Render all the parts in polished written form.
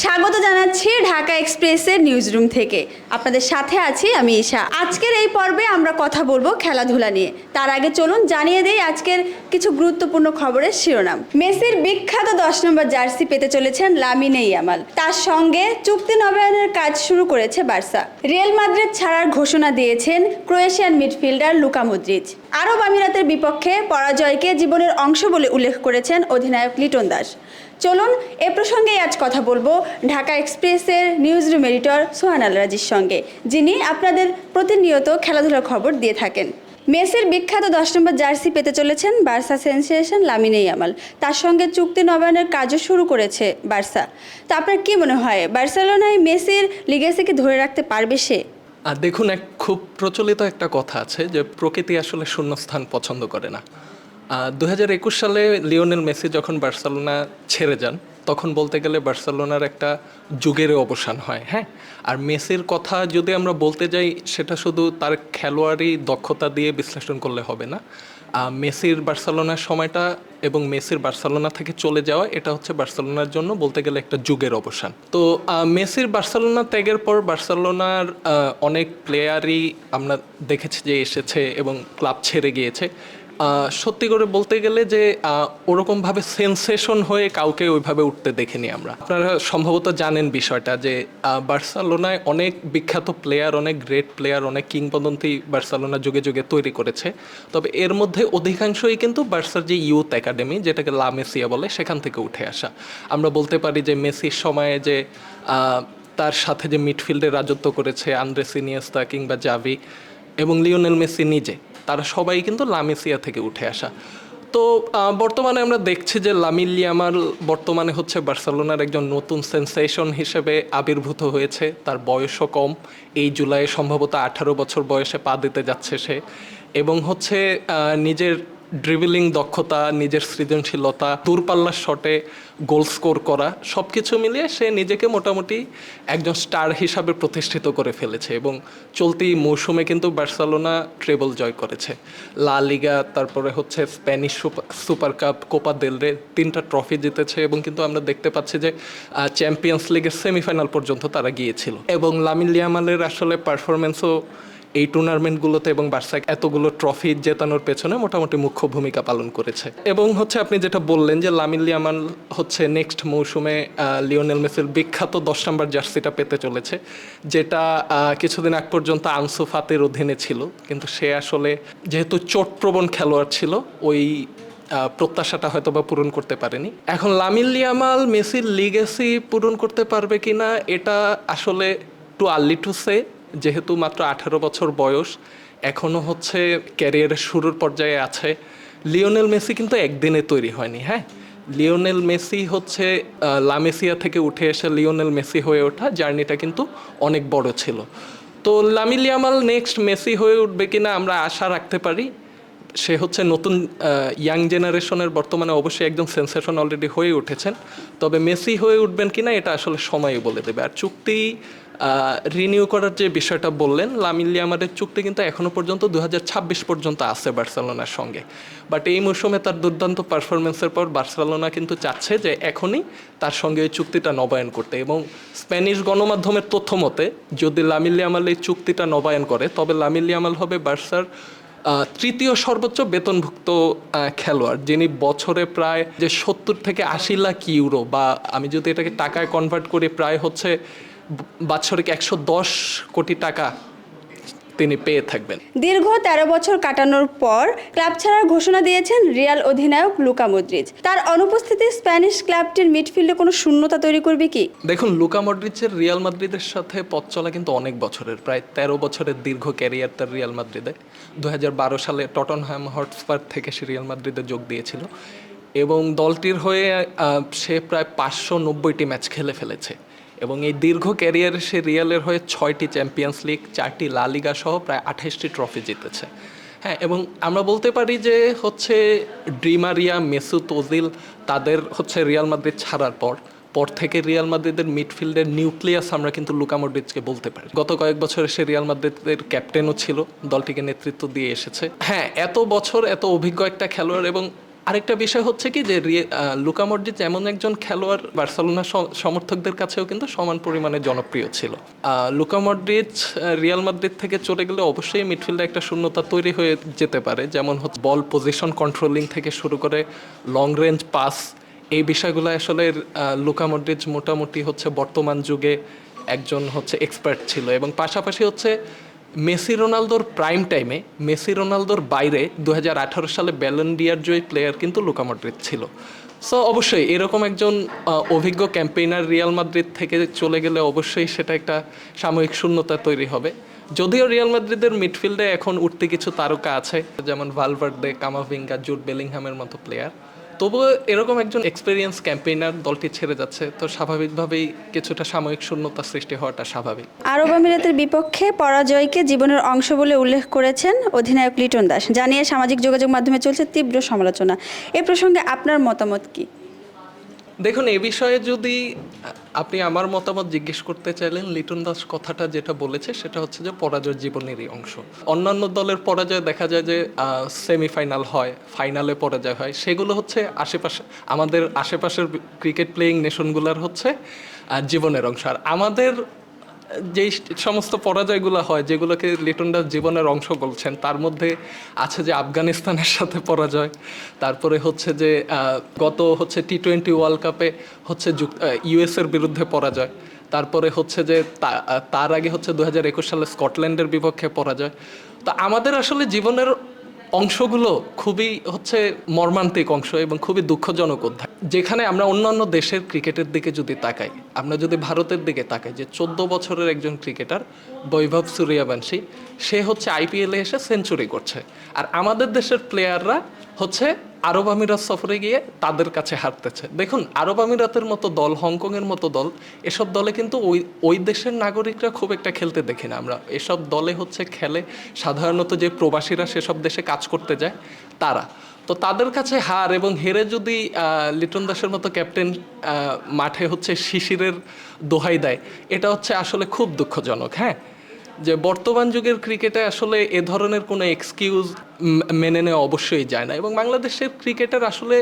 স্বাগত জানাচ্ছি ঢাকা এক্সপ্রেসের নিউজ রুম থেকে। আপনাদের সাথে আছি আমি ঈশা। আজকের এই পর্বে আমরা কথা বলবো খেলাধুলা নিয়ে। তার আগে চলুন জানিয়ে দেই আজকের কিছু গুরুত্বপূর্ণ খবরের শিরোনাম। মেসির বিখ্যাত 10 নম্বর জার্সি পেতে চলেছেন লামিনে ইয়ামাল। তার সঙ্গে চুক্তি নবায়নের কাজ শুরু করেছে বার্সা। রিয়াল মাদ্রিদ ছাড়ার ঘোষণা দিয়েছেন ক্রোয়েশিয়ান মিডফিল্ডার লুকা মদ্রিচ। আরব আমিরাতের বিপক্ষে পরাজয়কে জীবনের অংশ বলে উল্লেখ করেছেন অধিনায়ক লিটন দাস। চলুন এ প্রসঙ্গে আজ কথা বলবো ঢাকা এক্সপ্রেসের নিউজ রুম এডিটর সোহান আল রাজির সঙ্গে, যিনি আপনাদের প্রতিনিয়ত খেলাধুলার খবর দিয়ে থাকেন। মেসির বিখ্যাত 10 নম্বর জার্সি পেতে চলেছেন বার্সা সেনসেশন লামিনে ইয়ামাল। তার সঙ্গে চুক্তি নবায়নের কাজও শুরু করেছে বার্সা। তো আপনার কি মনে হয়, বার্সেলোনায় মেসির লিগেসিকে ধরে রাখতে পারবে সে? দেখুন, খুব প্রচলিত একটা কথা আছে যে প্রকৃতি আসলে শূন্যস্থান পছন্দ করে না। 2021 সালে লিওনেল মেসি যখন বার্সেলোনা ছেড়ে যান, তখন বলতে গেলে বার্সেলোনার একটা যুগের অবসান হয়। হ্যাঁ, আর মেসির কথা যদি আমরা বলতে যাই, সেটা শুধু তার খেলোয়াড়ি দক্ষতা দিয়ে বিশ্লেষণ করলে হবে না। মেসির বার্সেলোনার সময়টা এবং মেসির বার্সেলোনা থেকে চলে যাওয়া, এটা হচ্ছে বার্সেলোনার জন্য বলতে গেলে একটা যুগের অবসান। তো মেসির বার্সেলোনা ত্যাগের পর বার্সেলোনার অনেক প্লেয়ারই আমরা দেখেছি যে এসেছে এবং ক্লাব ছেড়ে গিয়েছে। সত্যি করে বলতে গেলে যে ওরকমভাবে সেন্সেশন হয়ে কাউকে ওইভাবে উঠতে দেখিনি আমরা। আপনারা সম্ভবত জানেন বিষয়টা যে বার্সেলোনায় অনেক বিখ্যাত প্লেয়ার, অনেক গ্রেট প্লেয়ার, অনেক কিংবদন্তি বার্সেলোনা যুগে যুগে তৈরি করেছে। তবে এর মধ্যে অধিকাংশই কিন্তু বার্সার যে ইউথ একাডেমি, যেটাকে লা মেসিয়া বলে, সেখান থেকে উঠে আসা। আমরা বলতে পারি যে মেসির সময়ে যে তার সাথে যে মিডফিল্ডে রাজত্ব করেছে আন্দ্রেস ইনিয়েস্তা কিংবা জাভি এবং লিওনেল মেসি নিজে, তারা সবাই কিন্তু লা মেসিয়া থেকে উঠে আসা। তো বর্তমানে আমরা দেখছি যে লামিন ইয়ামাল বর্তমানে হচ্ছে বার্সেলোনার একজন নতুন সেন্সেশন হিসেবে আবির্ভূত হয়েছে। তার বয়সও কম, এই জুলাইয়ে সম্ভবত 18 বছর বয়সে পা দিতে যাচ্ছে সে, এবং হচ্ছে নিজের ড্রিবলিং দক্ষতা, নিজের সৃজনশীলতা, দূরপাল্লার শটে গোল স্কোর করা, সব কিছু মিলিয়ে সে নিজেকে মোটামুটি একজন স্টার হিসাবে প্রতিষ্ঠিত করে ফেলেছে। এবং চলতি মৌসুমে কিন্তু বার্সেলোনা ট্রেবল জয় করেছে, লা লিগা, তারপরে হচ্ছে Spanish super cup, Copa del রে, 3টা ট্রফি জিতেছে। এবং কিন্তু আমরা দেখতে পাচ্ছি যে চ্যাম্পিয়ন্স লিগের সেমিফাইনাল পর্যন্ত তারা গিয়েছিল। এবং লামিন ইয়ামালের আসলে পারফরমেন্সও এই টুর্নামেন্টগুলোতে এবং বার্সা এতগুলো ট্রফি জেতানোর পেছনে মোটামুটি মুখ্য ভূমিকা পালন করেছে। এবং হচ্ছে আপনি যেটা বললেন যে লামিন ইয়ামাল হচ্ছে নেক্সট মৌসুমে লিওনেল মেসির বিখ্যাত 10 নম্বর জার্সিটা পেতে চলেছে, যেটা কিছুদিন আগ পর্যন্ত আনসু ফাতির অধীনে ছিল। কিন্তু সে আসলে যেহেতু চোটপ্রবণ খেলোয়াড় ছিল, ওই প্রত্যাশাটা হয়তো বা পূরণ করতে পারেনি। এখন লামিন ইয়ামাল মেসির লিগেসি পূরণ করতে পারবে কিনা, এটা আসলে টু আর্লি টু সে। যেহেতু মাত্র 18 বছর বয়স, এখনও হচ্ছে ক্যারিয়ারের শুরুর পর্যায়ে আছে। লিওনেল মেসি কিন্তু একদিনে তৈরি হয়নি। হ্যাঁ, লিওনেল মেসি হচ্ছে লা মেসিয়া থেকে উঠে এসে লিওনেল মেসি হয়ে ওঠা জার্নিটা কিন্তু অনেক বড় ছিল। তো লামিন ইয়ামাল নেক্সট মেসি হয়ে উঠবে কিনা আমরা আশা রাখতে পারি। সে হচ্ছে নতুন ইয়াং জেনারেশনের বর্তমানে অবশ্যই একজন সেন্সেশন অলরেডি হয়ে উঠেছেন। তবে মেসি হয়ে উঠবেন কিনা এটা আসলে সময়ই বলে দেবে। আর চুক্তি রিনিউ করার যে বিষয়টা বললেন, লামিন ইয়ামালের চুক্তি কিন্তু এখনও পর্যন্ত 2026 পর্যন্ত আছে বার্সেলোনার সঙ্গে। বাট এই মৌসুমে তার দুর্দান্ত পারফরমেন্সের পর বার্সেলোনা কিন্তু চাচ্ছে যে এখনই তার সঙ্গে এই চুক্তিটা নবায়ন করতে। এবং স্প্যানিশ গণমাধ্যমের তথ্য মতে যদি লামিন ইয়ামাল এই চুক্তিটা নবায়ন করে, তবে লামিন ইয়ামাল হবে বার্সার তৃতীয় সর্বোচ্চ বেতনভুক্ত খেলোয়াড়, যিনি বছরে প্রায় যে 70 থেকে 80 লাখ ইউরো, বা আমি যদি এটাকে টাকায় কনভার্ট করি, প্রায় হচ্ছে বাৎসরিক 110 কোটি টাকা তিনি পেয়ে থাকবেন। দীর্ঘ 13 বছর কাটানোর পর ক্লাব ছাড়ার ঘোষণা দিয়েছেন রিয়াল অধিনায়ক লুকা মদ্রিচ। তার অনুপস্থিতি স্প্যানিশ ক্লাবটির মিডফিল্ডে কোনো শূন্যতা তৈরি করবে কি? দেখুন, লুকা মদ্রিচের রিয়াল মাদ্রিদের সাথে পথ চলা কিন্তু অনেক বছরের, প্রায় 13 বছরের দীর্ঘ ক্যারিয়ার তার রিয়াল মাদ্রিদে। 2012 সালে টটনহ্যাম হটস্পার থেকে সে রিয়াল মাদ্রিদে যোগ দিয়েছিল এবং দলটির হয়ে সে প্রায় 590টি ম্যাচ খেলে ফেলেছে। এবং এই দীর্ঘ ক্যারিয়ারে সে রিয়ালের হয়ে 6টি চ্যাম্পিয়ন্স লিগ, 4টি লা লিগা সহ প্রায় 28টি ট্রফি জিতেছে। হ্যাঁ, এবং আমরা বলতে পারি যে হচ্ছে ড্রিমারিয়া, মেসুত ওজিল, তাদের হচ্ছে রিয়াল মাদ্রিদ ছাড়ার পর থেকে রিয়াল মাদ্রিদের মিডফিল্ডের নিউক্লিয়াস আমরা কিন্তু লুকা মডরিচকে বলতে পারি। গত কয়েক বছরে সে রিয়াল মাদ্রিদের ক্যাপ্টেনও ছিল, দলটিকে নেতৃত্ব দিয়ে এসেছে। হ্যাঁ, এত বছর এত অভিজ্ঞ একটা খেলোয়াড় এবং আরেকটা বিষয় হচ্ছে কি যে লুকা মডরিচ এমন একজন খেলোয়াড় বার্সেলোনা সমর্থকদের কাছেও কিন্তু সমান পরিমাণে জনপ্রিয় ছিল। লুকা মডরিচ রিয়াল মাদ্রিদ থেকে চলে গেলে অবশ্যই মিডফিল্ডে একটা শূন্যতা তৈরি হয়ে যেতে পারে, যেমন হচ্ছে বল পজিশন কন্ট্রোলিং থেকে শুরু করে লং রেঞ্জ পাস, এই বিষয়গুলো আসলে লুকা মডরিচ মোটামুটি হচ্ছে বর্তমান যুগে একজন হচ্ছে এক্সপার্ট ছিল। এবং পাশাপাশি হচ্ছে মেসি রোনালদোর প্রাইম টাইমে, মেসি রোনালদোর বাইরে 2018 সালে ব্যালন ডিয়ার জয়ী প্লেয়ার কিন্তু লুকা মডরিচ ছিল। সো অবশ্যই এরকম একজন অভিজ্ঞ ক্যাম্পেইনার রিয়াল মাদ্রিদ থেকে চলে গেলে অবশ্যই সেটা একটা সাময়িক শূন্যতা তৈরি হবে। যদিও রিয়াল মাদ্রিদের মিডফিল্ডে এখন উঠতে কিছু তারকা আছে, যেমন ভালভার্দে, কামাভিঙ্গা, জুড বেলিংহামের মতো প্লেয়ার, তবুও এরকম একজন এক্সপেরিয়েন্স ক্যাম্পেইনার দলটি ছেড়ে যাচ্ছে, তো স্বাভাবিকভাবেই কিছুটা সাময়িক শূন্যতা সৃষ্টি হওয়াটা স্বাভাবিক। আরব আমিরাতের বিপক্ষে পরাজয়কে জীবনের অংশ বলে উল্লেখ করেছেন অধিনায়ক লিটন দাস, জানিয়ে সামাজিক যোগাযোগ মাধ্যমে চলছে তীব্র সমালোচনা। এ প্রসঙ্গে আপনার মতামত কি? দেখুন, এ বিষয়ে যদি আপনি আমার মতামত জিজ্ঞেস করতে চাইলেন, লিটন দাস কথাটা যেটা বলেছে সেটা হচ্ছে যে পরাজয় জীবনেরই অংশ। অন্যান্য দলের পরাজয় দেখা যায় যে সেমিফাইনাল হয়, ফাইনালে পরাজয় হয়, সেগুলো হচ্ছে আশেপাশে আমাদের আশেপাশের ক্রিকেট প্লেয়িং নেশনগুলোর হচ্ছে জীবনের অংশ। আর আমাদের যেই সমস্ত পরাজয়গুলো হয়, যেগুলোকে লিটন দাস জীবনের অংশ বলছেন, তার মধ্যে আছে যে আফগানিস্তানের সাথে পরাজয়, তারপরে হচ্ছে যে গত হচ্ছে টি-20 ওয়ার্ল্ড কাপে হচ্ছে ইউএসের বিরুদ্ধে পরাজয়, তারপরে হচ্ছে যে তার আগে হচ্ছে 2021 সালে স্কটল্যান্ডের বিপক্ষে পরাজয়। তো আমাদের আসলে জীবনের অংশগুলো খুবই হচ্ছে মর্মান্তিক অংশ এবং খুবই দুঃখজনক অধ্যায়। যেখানে আমরা অন্যান্য দেশের ক্রিকেটের দিকে যদি তাকাই, আমরা যদি ভারতের দিকে তাকাই, যে 14 বছরের একজন ক্রিকেটার বৈভব সূর্যবংশী, সে হচ্ছে আইপিএলে এসে সেঞ্চুরি করছে, আর আমাদের দেশের প্লেয়াররা হচ্ছে আরব আমিরাত সফরে গিয়ে তাদের কাছে হারতেছে। দেখুন, আরব আমিরাতের মতো দল, হংকংয়ের মতো দল, এসব দলে কিন্তু ওই দেশের নাগরিকরা খুব একটা খেলতে দেখি না আমরা। এসব দলে হচ্ছে খেলে সাধারণত যে প্রবাসীরা সেসব দেশে কাজ করতে যায় তারা। তো তাদের কাছে হার এবং হেরে যদি লিটন দাসের মতো ক্যাপ্টেন মাঠে হচ্ছে শিশিরের দোহাই দেয়, এটা হচ্ছে আসলে খুব দুঃখজনক। হ্যাঁ, যে বর্তমান যুগের ক্রিকেটে আসলে এ ধরনের কোনো এক্সকিউজ মেনে নেওয়া অবশ্যই যায় না। এবং বাংলাদেশের ক্রিকেটের আসলে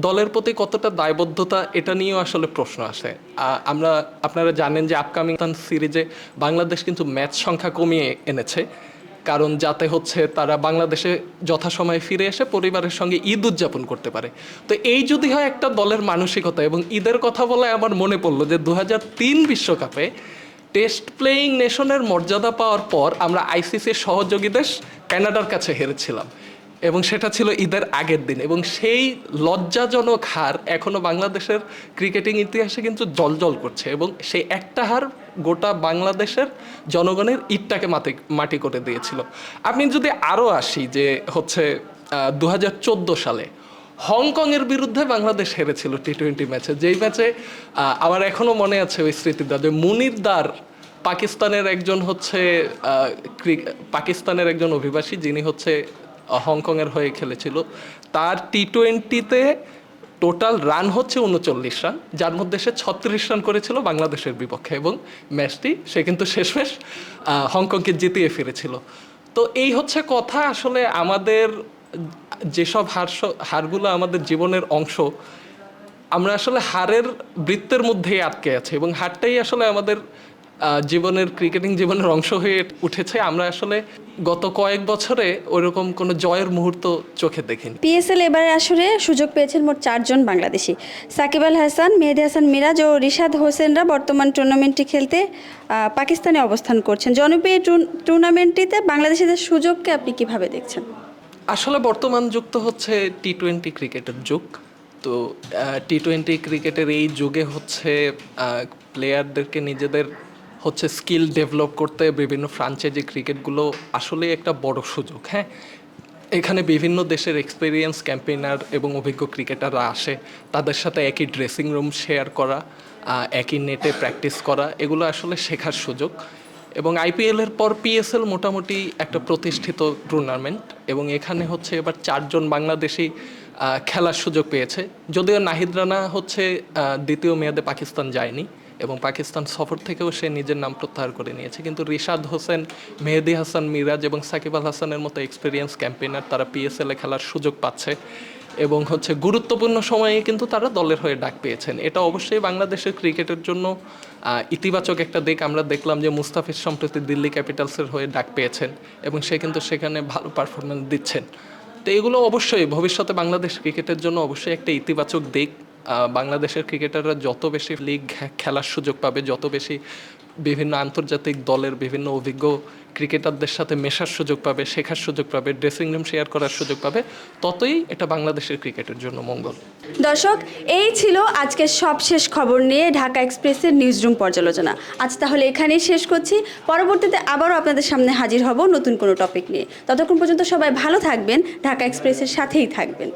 দলের প্রতি কতটা দায়বদ্ধতা, এটা নিয়েও আসলে প্রশ্ন আসে। আপনারা জানেন যে আপকামিং সিরিজে বাংলাদেশ কিন্তু ম্যাচ সংখ্যা কমিয়ে এনেছে, কারণ যাতে হচ্ছে তারা বাংলাদেশে যথাসময়ে ফিরে এসে পরিবারের সঙ্গে ঈদ উদযাপন করতে পারে। তো এই যদি হয় একটা দলের মানসিকতা। এবং ঈদের কথা বলে আমার মনে পড়লো যে 2003 বিশ্বকাপে টেস্ট প্লেয়িং নেশনের মর্যাদা পাওয়ার পর আমরা আইসিসির সহযোগী দেশ কানাডার কাছে হেরেছিলাম, এবং সেটা ছিল ঈদের আগের দিন। এবং সেই লজ্জাজনক হার এখনও বাংলাদেশের ক্রিকেটিং ইতিহাসে কিন্তু জ্বলজ্বল করছে, এবং সেই একটা হার গোটা বাংলাদেশের জনগণের ঈদটাকে মাটি করে দিয়েছিল। আপনি যদি আরও আসি যে হচ্ছে 2014 সালে হংকংয়ের বিরুদ্ধে বাংলাদেশ হেরেছিল টি-20 ম্যাচে, যেই ম্যাচে আমার এখনও মনে আছে ওই স্মৃতিটা, যে মুনির দার পাকিস্তানের একজন অভিবাসী, যিনি হচ্ছে হংকংয়ের হয়ে খেলেছিল, তার টি-20-তে টোটাল রান হচ্ছে 39 রান, যার মধ্যে সে 36 রান করেছিল বাংলাদেশের বিপক্ষে, এবং ম্যাচটি সে কিন্তু শেষমেশ হংকংকে জিতিয়ে ফিরেছিল। তো এই হচ্ছে কথা। আসলে আমাদের যেসব হারগুলো আমাদের জীবনের অংশ, আমরা আসলে হারের বৃত্তের মধ্যেই আটকে আছি, এবং হারটাই আসলে আমাদের জীবনের ক্রিকেটিং জীবনের অংশ হয়ে উঠেছে। আমরা আসলে গত কয়েক বছরে ওইরকম কোনো জয়ের মুহূর্ত চোখে দেখিনি। পিএসএল এবারে আসরে সুযোগ পেয়েছেন মোট 4 জন বাংলাদেশি। সাকিব আল হাসান, মেহেদী হাসান মিরাজ ও রিশাদ হোসেনরা বর্তমান টুর্নামেন্টটি খেলতে পাকিস্তানে অবস্থান করছেন। জনপ্রিয় টুর্নামেন্টটিতে বাংলাদেশিদের সুযোগকে আপনি কিভাবে দেখছেন? আসলে বর্তমান যুগ তো হচ্ছে টি-20 ক্রিকেটের যুগ। তো টি-20 ক্রিকেটের এই যুগে হচ্ছে প্লেয়ারদেরকে নিজেদের হচ্ছে স্কিল ডেভেলপ করতে বিভিন্ন ফ্রাঞ্চাইজি ক্রিকেটগুলো আসলে একটা বড় সুযোগ। হ্যাঁ, এখানে বিভিন্ন দেশের এক্সপেরিয়েন্স ক্যাম্পেইনার এবং অভিজ্ঞ ক্রিকেটাররা আসে, তাদের সাথে একই ড্রেসিং রুম শেয়ার করা, একই নেটে প্র্যাকটিস করা, এগুলো আসলে শেখার সুযোগ। এবং আইপিএলের পর পিএসএল মোটামুটি একটা প্রতিষ্ঠিত টুর্নামেন্ট, এবং এখানে হচ্ছে এবার 4 জন বাংলাদেশি খেলার সুযোগ পেয়েছে। যদিও নাহিদ রানা হচ্ছে দ্বিতীয় মেয়াদে পাকিস্তান যায়নি, এবং পাকিস্তান সফর থেকেও সে নিজের নাম প্রত্যাহার করে নিয়েছে, কিন্তু রিশাদ হোসেন, মেহেদী হাসান মিরাজ এবং সাকিব আল হাসানের মতো এক্সপিরিয়েন্স ক্যাম্পেইনার তারা পিএসএলে খেলার সুযোগ পাচ্ছে। এবং হচ্ছে গুরুত্বপূর্ণ সময়ে কিন্তু তারা দলের হয়ে ডাক পেয়েছেন। এটা অবশ্যই বাংলাদেশের ক্রিকেটের জন্য ইতিবাচক একটা দিক। আমরা দেখলাম যে মুস্তাফিজ সম্প্রতি দিল্লি ক্যাপিটালসের হয়ে ডাক পেয়েছেন এবং সে কিন্তু সেখানে ভালো পারফরমেন্স দিচ্ছেন। তো এগুলো অবশ্যই ভবিষ্যতে বাংলাদেশ ক্রিকেটের জন্য অবশ্যই একটা ইতিবাচক দিক। বাংলাদেশের ক্রিকেটাররা যত বেশি লিগ খেলার সুযোগ পাবে, যত বেশি বিভিন্ন আন্তর্জাতিক দলের বিভিন্ন অভিজ্ঞ ক্রিকেটারদের সাথে মেশার সুযোগ পাবে, শেখার সুযোগ পাবে, ড্রেসিং রুম শেয়ার করার সুযোগ পাবে, ততই এটা বাংলাদেশের ক্রিকেটের জন্য মঙ্গল। দর্শক, এই ছিল আজকের সবশেষ খবর নিয়ে ঢাকা এক্সপ্রেসের নিউজ রুম পর্যালোচনা। আজ তাহলে এখানেই শেষ করছি। পরবর্তীতে আবারও আপনাদের সামনে হাজির হব নতুন কোনো টপিক নিয়ে। ততক্ষণ পর্যন্ত সবাই ভালো থাকবেন, ঢাকা এক্সপ্রেসের সাথেই থাকবেন।